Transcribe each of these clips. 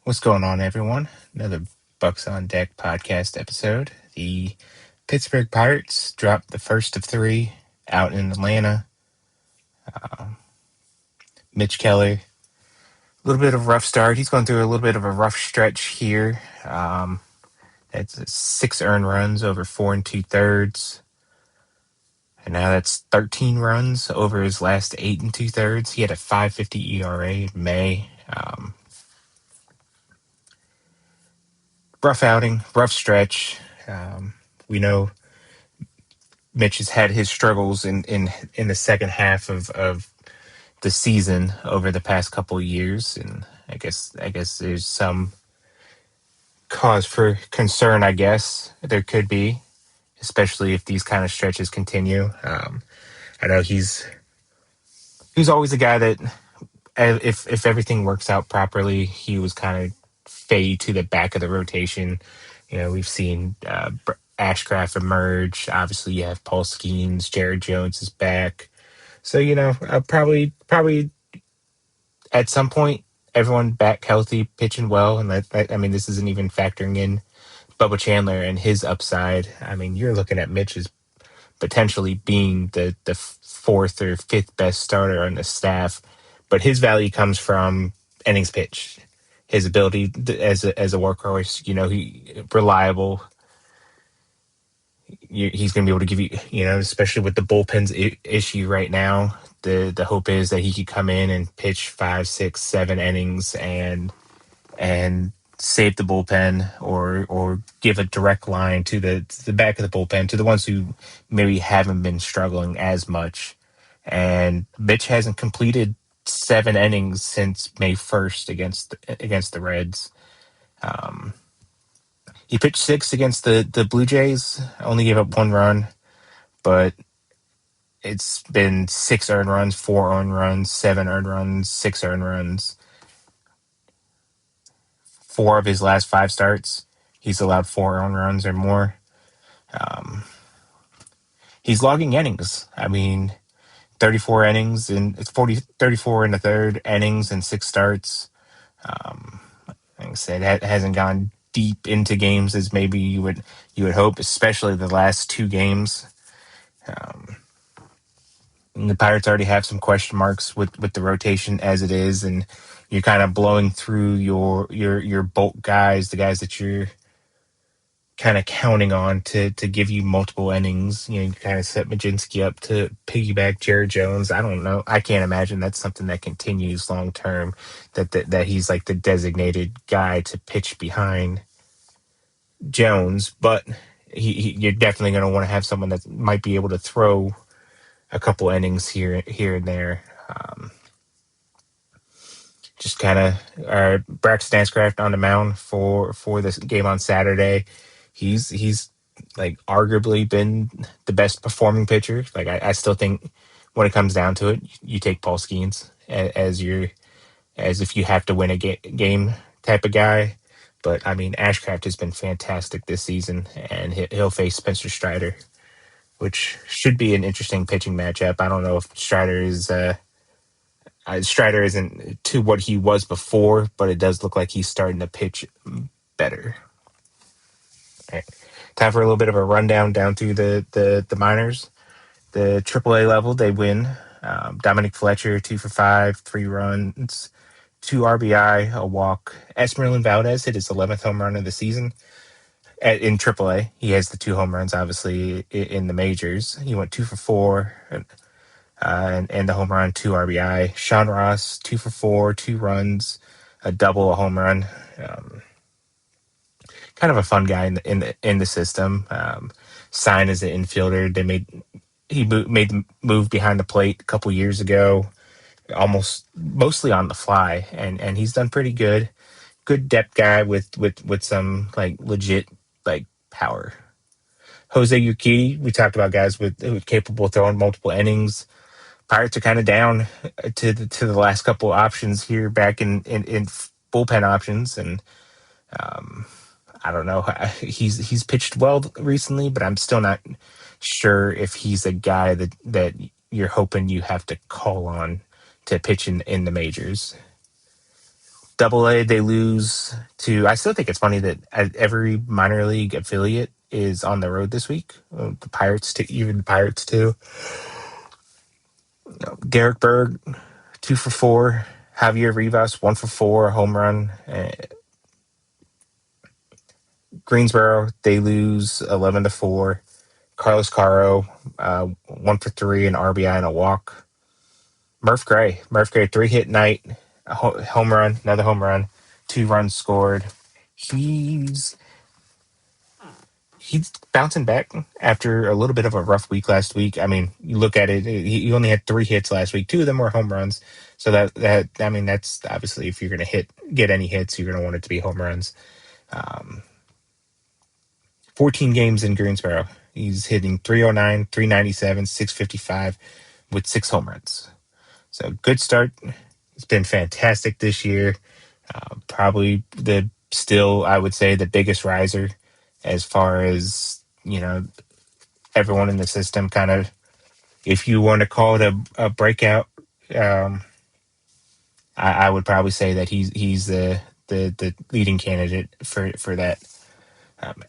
What's going on, everyone? Another Bucks on Deck podcast episode. The Pittsburgh Pirates dropped the first of three out in Atlanta. Mitch Keller, a little bit of a rough start. He's going through a little bit of a rough stretch here. It's 6 earned runs over 4 and 2/3. And now that's 13 runs over his last 8 and 2/3. He had a 5.50 ERA in May. Rough outing, rough stretch. We know Mitch has had his struggles in the second half of the season over the past couple of years, and I guess there's some cause for concern. I guess there could be, especially if these kind of stretches continue. I know he's always a guy that if everything works out properly, he was kind of fade to the back of the rotation. We've seen Ashcraft emerge. Obviously, you have Paul Skeens, Jared Jones is back. So probably at some point everyone back healthy, pitching well, and I mean this isn't even factoring in Bubba Chandler and his upside. I mean you're looking at Mitch as potentially being the fourth or fifth best starter on the staff, but his value comes from innings pitch, his ability as a workhorse. He reliable. He's going to be able to give you, especially with the bullpen's issue right now. The hope is that he could come in and pitch 5, 6, 7 innings and save the bullpen or give a direct line to the back of the bullpen, to the ones who maybe haven't been struggling as much. And Mitch hasn't completed 7 innings since May 1st against the Reds. He pitched 6 against the Blue Jays, only gave up 1 run, but it's been 6 earned runs, 4 earned runs, 7 earned runs, 6 earned runs. 4 of his last 5 starts, he's allowed 4 earned runs or more. He's logging innings. I mean, 34 innings and it's 34 in the third innings and 6 starts. Like I said, hasn't gone deep into games as maybe you would hope, especially the last 2 games. And the Pirates already have some question marks with the rotation as it is, and you're kind of blowing through your bulk guys, the guys that you're kind of counting on to give you multiple innings. You kind of set Majinski up to piggyback Jared Jones. I don't know. I can't imagine that's something that continues long term. That he's like the designated guy to pitch behind Jones, but you're definitely going to want to have someone that might be able to throw a couple innings here and there. Just kind of Braxton Stanscraft on the mound for this game on Saturday. He's like arguably been the best performing pitcher. Like I still think when it comes down to it, you take Paul Skeens as if you have to win a game type of guy. But I mean, Ashcraft has been fantastic this season, and he'll face Spencer Strider, which should be an interesting pitching matchup. I don't know if Strider isn't to what he was before, but it does look like he's starting to pitch better. All right. Time for a little bit of a rundown down through the minors. The AAA level, they win. Dominic Fletcher, 2 for 5, 3 runs, 2 RBI, a walk. Esmeralyn Valdez hit his 11th home run of the season in AAA. He has the 2 home runs, obviously, in the majors. He went 2 for 4 and the home run, 2 RBI. Sean Ross, 2 for 4, 2 runs, a double, a home run. Kind of a fun guy in the system. Signed as an infielder. He made the move behind the plate a couple years ago, mostly on the fly, and he's done pretty good. Good depth guy with some like legit like power. Jose Urquidy, we talked about guys who are capable of throwing multiple innings. Pirates are kind of down to the last couple of options here, back in bullpen options, and I don't know. He's pitched well recently, but I'm still not sure if he's a guy that you're hoping you have to call on to pitch in the majors. Double A, they lose to. I still think it's funny that every minor league affiliate is on the road this week. The Pirates, even the Pirates too. Derek Berg, 2 for 4. Javier Rivas, 1 for 4, home run. Greensboro, they lose 11-4. Carlos Caro, 1 for 3, an RBI and a walk. Murf Gray, 3-hit night, a home run, another home run, 2 runs scored. He's he's bouncing back after a little bit of a rough week last week. I mean, you look at it, he only had 3 hits last week. 2 of them were home runs. So that I mean, that's obviously if you're going to get any hits, you're going to want it to be home runs. 14 games in Greensboro. He's hitting 309, 397, 655 with 6 home runs. So good start. It's been fantastic this year. Probably I would say, the biggest riser as far as, everyone in the system kind of, if you want to call it a breakout, I would probably say that he's the leading candidate for that.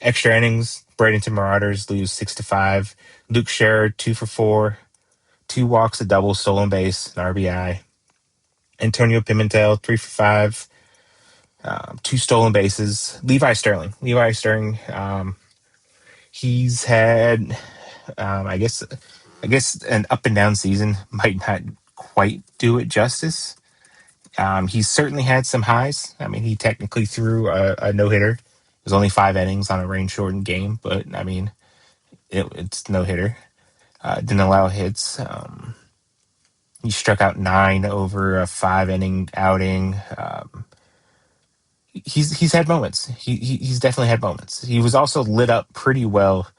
Extra innings, Bradenton Marauders lose 6-5. Luke Sherrod, 2 for 4, 2 walks, a double, stolen base, an RBI. Antonio Pimentel, 3 for 5, 2 stolen bases. Levi Sterling. He's had, I guess an up and down season might not quite do it justice. He's certainly had some highs. I mean, he technically threw a no hitter. It was only 5 innings on a rain shortened game, but I mean, it's no hitter. Didn't allow hits. He struck out 9 over a 5 inning outing. He's had moments. He's definitely had moments. He was also lit up pretty well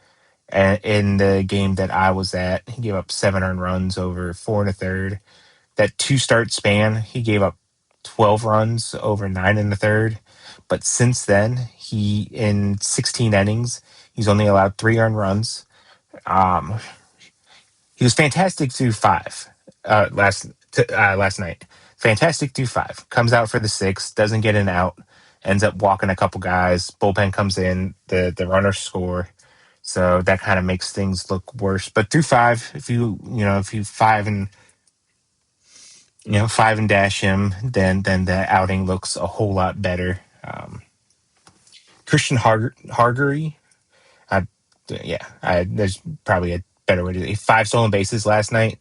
in the game that I was at. He gave up 7 earned runs over 4 1/3. That 2 start span, he gave up 12 runs over 9 1/3. But since then, in 16 innings, he's only allowed 3 earned runs. Um, he was fantastic through 5 last night. Fantastic through 5. Comes out for the 6th, doesn't get an out, ends up walking a couple guys. Bullpen comes in, the runners score. So that kind of makes things look worse. But through 5, if you 5 and dash him, then the outing looks a whole lot better. Christian Hargery, there's probably a better way to say 5 stolen bases last night.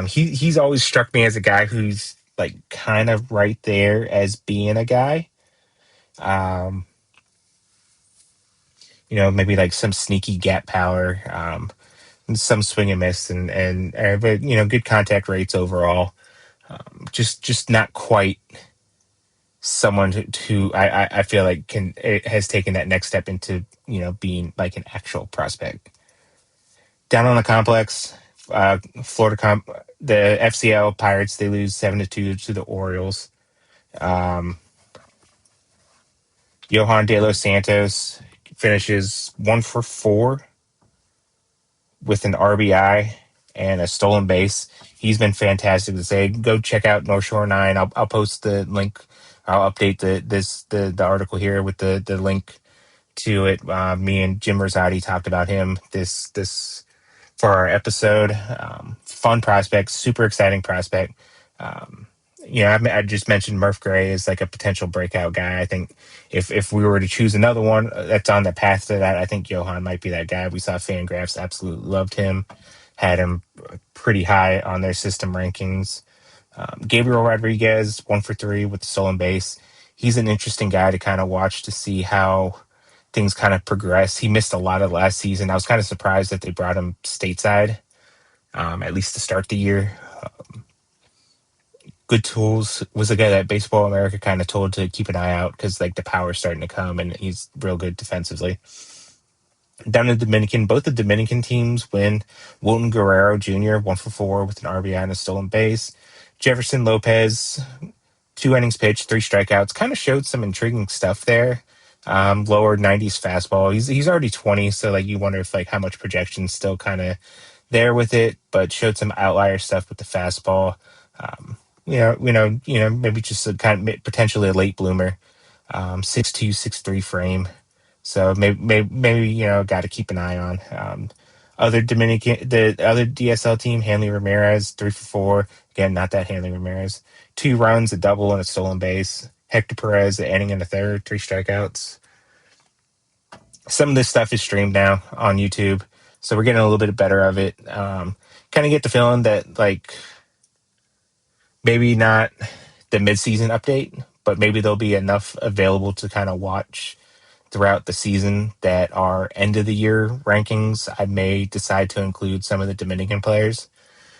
He's always struck me as a guy who's like kind of right there as being a guy. Maybe like some sneaky gap power, some swing and miss, but good contact rates overall. Just not quite someone who I feel like has taken that next step into being like an actual prospect. Down on the complex, the FCL Pirates, they lose 7-2 to the Orioles. Johan De Los Santos finishes 1 for 4 with an RBI and a stolen base. He's been fantastic to say. Go check out North Shore 9. I'll post the link. I'll update the article here with the link to it. Me and Jim Rosati talked about him this for our episode. Fun prospect, super exciting prospect. I just mentioned Murf Gray as like a potential breakout guy. I think if we were to choose another one that's on the path to that, I think Johan might be that guy. We saw Fangraphs absolutely loved him, had him pretty high on their system rankings. Gabriel Rodriguez, 1 for 3 with the stolen base. He's an interesting guy to kind of watch to see how things kind of progress. He missed a lot of last season. I was kind of surprised that they brought him stateside, at least to start the year. Good Tools was a guy that Baseball America kind of told to keep an eye out because like the power's starting to come and he's real good defensively. Down in the Dominican, both the Dominican teams win. Wilton Guerrero Jr., 1 for 4 with an RBI and a stolen base. Jefferson Lopez, 2 innings pitched, 3 strikeouts. Kind of showed some intriguing stuff there. Lower 90s fastball. He's already 20, so like you wonder if like how much projection's still kind of there with it, but showed some outlier stuff with the fastball. maybe just a kind of potentially a late bloomer, 6'2", 6'3" frame. So maybe got to keep an eye on. The other DSL team, Hanley Ramirez, 3 for 4. Again, not that Hanley Ramirez. 2 runs, a double, and a stolen base. Hector Perez, an inning and a third, 3 strikeouts. Some of this stuff is streamed now on YouTube, so we're getting a little bit better of it. Kind of get the feeling that like maybe not the midseason update, but maybe there'll be enough available to kind of watch throughout the season that our end of the year rankings, I may decide to include some of the Dominican players,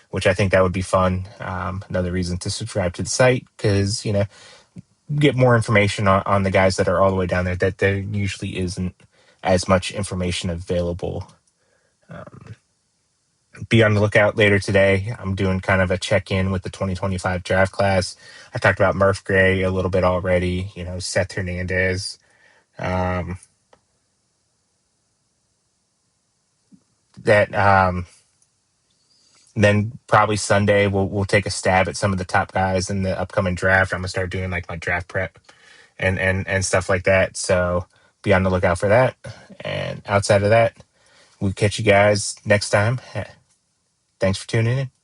which I think that would be fun. Another reason to subscribe to the site because, get more information on the guys that are all the way down there that there usually isn't as much information available. Be on the lookout later today. I'm doing kind of a check-in with the 2025 draft class. I talked about Murf Gray a little bit already, Seth Hernandez. That Then probably Sunday we'll take a stab at some of the top guys in the upcoming draft. I'm gonna start doing like my draft prep and stuff like that. So be on the lookout for that. And outside of that, we'll catch you guys next time. Thanks for tuning in.